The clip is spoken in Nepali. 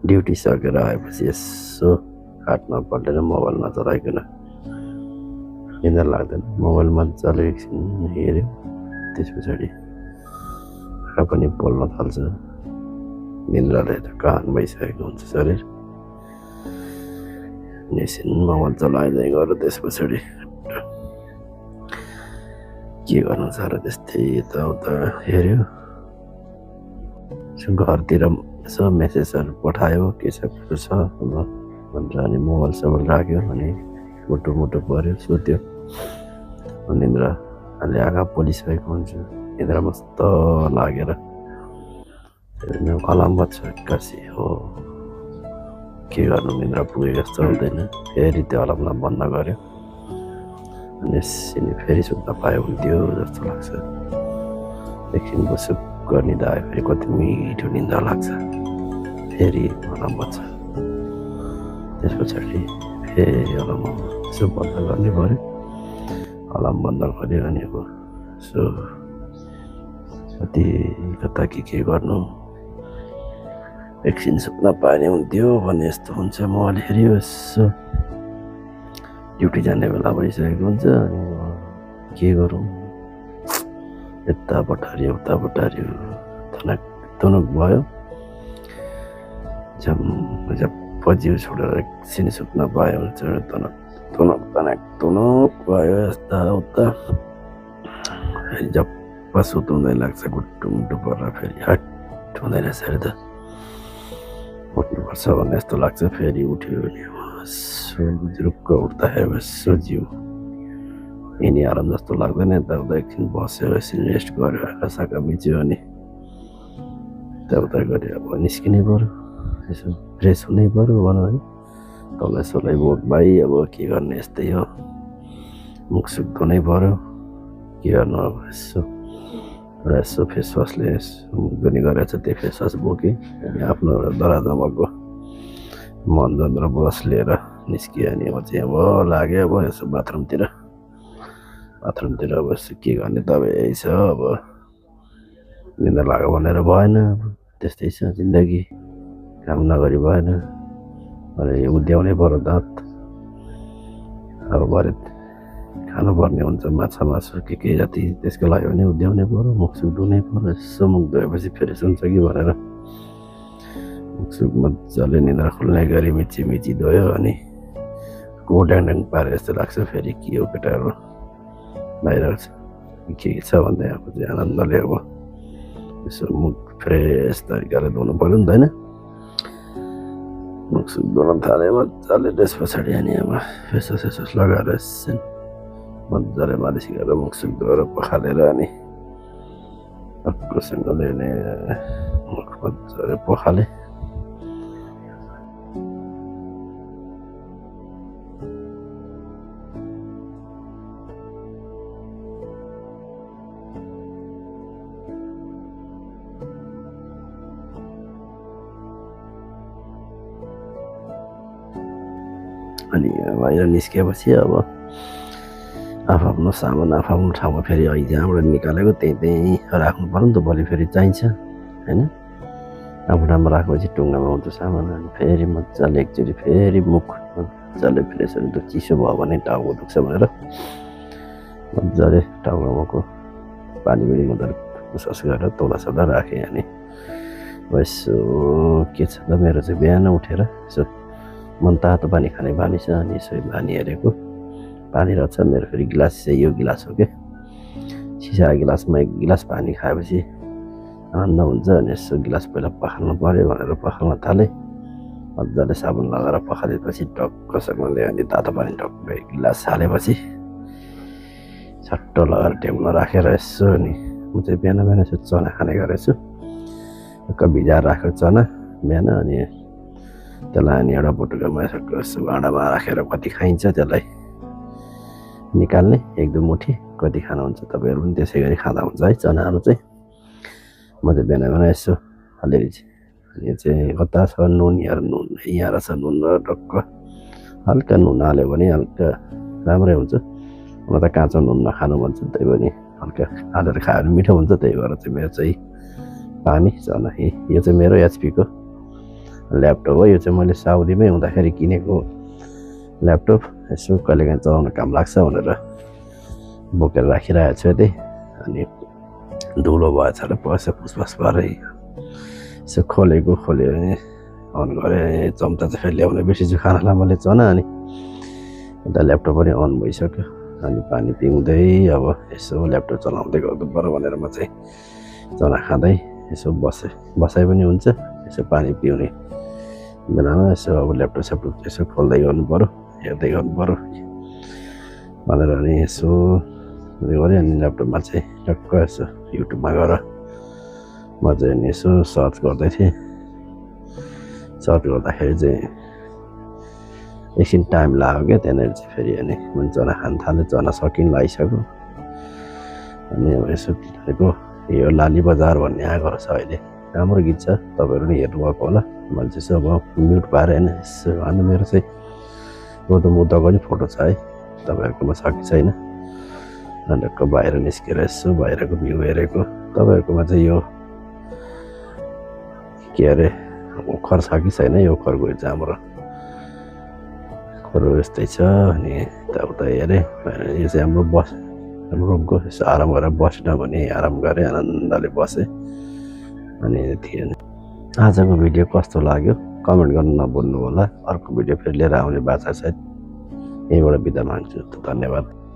ड्युटी सकेर आएपछि यसो खाटमा पल्टेर मोबाइल नचलाइकन निन्द्रा लाग्दैन। मोबाइल मजाले एकछिन हेऱ्यो, त्यस पछाडि आँखा पनि पोल्न थाल्छ। निन्द्राले त कान भइसकेको हुन्छ शरीर। एकछिन मोबाइल चलाइँदै गएर त्यस पछाडि के गर्नु छ र त्यस्तै यताउता हेऱ्यो। घरतिर यसो मेसेजहरू पठायो के छ अब भनेर अनि मोबाइल सोबाइल राख्यो। अनि मुटु पऱ्यो, सुत्यो। निन्द्रा अलि आँखा पोलिसकेको हुन्छ। निन्द्रा मस्त लागेर अलार्म बज्छ एक्कासी। हो के गर्नु, निन्द्रा पुगेको जस्तो हुँदैन। फेरि त्यो अलार्मलाई बन्द गर्यो। अनि एकछिन फेरि सुत्न पायो हुन्थ्यो जस्तो लाग्छ। एकछिन सुक्क निदा आयो, फेरि कति मिठो निन्द्रा लाग्छ। फेरि अलार्म बज्छ। त्यस पछाडि फेरि अलार्म यसो बन्द गर्ने पऱ्यो। अलार्म बन्द गऱ्यो। अनि अब यसो कति कता के गर्नु, एकछिन सुत्न पाए हुन्थ्यो भने यस्तो हुन्छ। मोबाइल हेऱ्यो, यसो ड्युटी जाने बेला भइसकेको हुन्छ। अनि के गरौँ, यता पठार्यो उता पठार्यो, थनक थुनुक भयो। झप्प जिउ छोडेर एकछिन सुत्न पायो हुन्छ। तनक तुनुक भयो यस्ता उता। फेरि झप्प सुताउँदै लाग्छ, गुट्टु मुटु परेर फेरि हट हुँदैन यसरी त उठ्नुपर्छ भन्ने जस्तो लाग्छ। फेरि उठ्यो भने जुरुक्क उठ्दाखेरि यसो जिउ यिनी आराम जस्तो लाग्दैन। यताउता एकछिन बस्यो, एकछिन रेस्ट गर्यो, आँखा साखा मिच्यो। अनि यताउता गऱ्यो। अब निस्किनै पऱ्यो, यसो फ्रेस हुनै पऱ्यो भनौँ है। तलै सलाई बोट भाइ अब के गर्ने, यस्तै हो। मुखसुख धुनै पऱ्यो, के गर्नु अब। यसो फेसवासले मुख धुने गरेको छ, त्यही फेसवास बोकेँ। अनि आफ्नो दराजमा भएको मनजन्द्र बस लिएर निस्कियो। अनि अब चाहिँ अब लाग्यो अब यसो बाथरुमतिर अब यसो के गर्ने दबाई छ। अब निन्द्रा लाग्यो भनेर भएन, अब त्यस्तै छ जिन्दगी, काम नगरी भएन। अनि उद्याउनै पऱ्यो दाँत। अब भरे खानुपर्ने हुन्छ माछा मासु के जति, त्यसको लागि भने उद्याउनै पऱ्यो। मुखसुख धुनै पऱ्यो। यसो मुख धोएपछि फेरि सुन्छ कि भनेर मुखसुख मजाले निन्द्रा खुल्ने गरी मिची धोयो। अनि ड्याङ पारे जस्तो लाग्छ। फेरि के हो केटाहरू बाहिर के छ भन्दै अब चाहिँ आनन्दले अब यसो मुख फ्रेस तरिकाले धुनु पऱ्यो नि त होइन। मुखसुख धुन थाल्यो मजाले। त्यस पछाडि अनि अब फेसवास लगाएर एकछिन मजाले मालिस गरेर मुखसुख धोएर पखालेर अनि अर्कोसँगले मुख मजाले पखाले। अनि बाहिर निस्किएपछि अब आफ्नो सामान आफ्नो ठाउँमा फेरि अहिले जहाँबाट निकालेको त्यहीँ राख्नु पर्यो नि त। भोलि फेरि चाहिन्छ होइन। आफ्नो ठाउँमा राखेपछि टुङ्गामा आउँछ सामान। अनि फेरि मजाले एकचोटि फेरि मुख मजाले फ्रेस हुन्छ। चिसो भयो भने टाउको दुख्छ भनेर मजाले टाउकोमाको पानी मजाले पुसस गरेर तौला राखेँ। अनि यसो के छ त, मेरो चाहिँ बिहान उठेर यसो मन तातो पानी खाने बानी छ। अनि यसो बानी हेरेको पानी रहेछ मेरो। फेरि गिलास चाहिँ यो गिलास हो क्या, सिसा गिलासमा 1 गिलास पानी खाएपछि आनन्द हुन्छ। अनि यसो गिलास पहिला पखाल्नु पऱ्यो भनेर पखाल्न थालेँ। मजाले साबुन लगाएर पखालेपछि टक्कसँगले अनि तातो पानी टक्क 1 गिलास हालेपछि सट्ट लगाएर टेबलमा राखेर यसो। अनि म चाहिँ बिहान यसो चना खाने गरेछु। टक्क भिजाएर राखेको चना बिहान। अनि त्यसलाई अनि एउटा बटुकामा यसो भाँडामा राखेर कति खाइन्छ त्यसलाई निकाल्ने 1-2 मुठी। कति खानुहुन्छ तपाईँहरू पनि त्यसै गरी खाँदा हुन्छ है चनाहरू चाहिँ। म चाहिँ बिहान यसो अलिअलि यो चाहिँ कता छ नुन यहाँ रहेछ नुन र टक्क हल्का नुन हाल्यो भने हल्का राम्रै हुन्छ। मलाई त काँचो नुन नखानु भन्छ, त्यही पनि हल्का हालेर खायो भने मिठो हुन्छ। त्यही भएर चाहिँ मेरो चाहिँ पानी चना, यो चाहिँ मेरो एचपीको ल्यापटप हो, यो चाहिँ मैले साउदीमै हुँदाखेरि किनेको ल्यापटप। यसो कहिलेकाहीँ चलाउन काम लाग्छ भनेर बोकेर राखिरहेको छु यतै। अनि धुलो भएछ र पैसा पुसपास भएरै यसो खोल्यो भने अन गरेँ। चम्चा चाहिँ फेरि ल्याउने बिर्सिन्छु खानालाई मैले चना। अनि यता ल्यापटप पनि अन भइसक्यो। अनि पानी पिउँदै अब यसो ल्यापटप चलाउँदै गर्नु पर्यो भनेर म चाहिँ चना खाँदै यसो बसाइ पनि हुन्छ। यसो पानी पिउने बेलामा यसो अब ल्यापटप स्यापटप यसो खोल्दै गर्नु पर्यो, हेर्दै गर्नु पर्यो भनेर अनि यसो गरेँ। अनि ल्यापटपमा चाहिँ टक्क यसो युट्युबमा गएर म चाहिँ अनि यसो सर्च गर्दै थिएँ। सर्च गर्दाखेरि चाहिँ एकछिन टाइम लाग्यो क्या। त्यहाँनिर चाहिँ फेरि अनि मैले चना खान थालेँ। चना सकिन लागिसक्यो। अनि अब यसो हेरेको यो लाली बजार भन्ने आएको रहेछ अहिले, राम्रो गीत छ, तपाईँहरू पनि हेर्नुभएको होला। मैले चाहिँ यसो अब म्युट पाएर होइन यसो अनि मेरो चाहिँ गौतम बुद्धको नि फोटो छ है, तपाईँहरूकोमा छ कि छैन। अन्त बाहिर निस्केर यसो बाहिरको भ्यू हेरेको। तपाईँहरूकोमा चाहिँ यो के अरे ओखर छ कि छैन, यो ओखर गयो चाहिँ हाम्रो खोरो यस्तै छ। अनि यताउता हेरेँ। यो चाहिँ हाम्रो रुमको यसो आराम गरेर बस्न भने आराम गरेँ, आनन्दले बसेँ। अनि थिएन। आजको भिडियो कस्तो लाग्यो कमेन्ट गर्न नभुल्नु होला। अर्को भिडियो फेरि लिएर आउने बाचा सायद यहीँबाट बिदा माग्छु। धन्यवाद।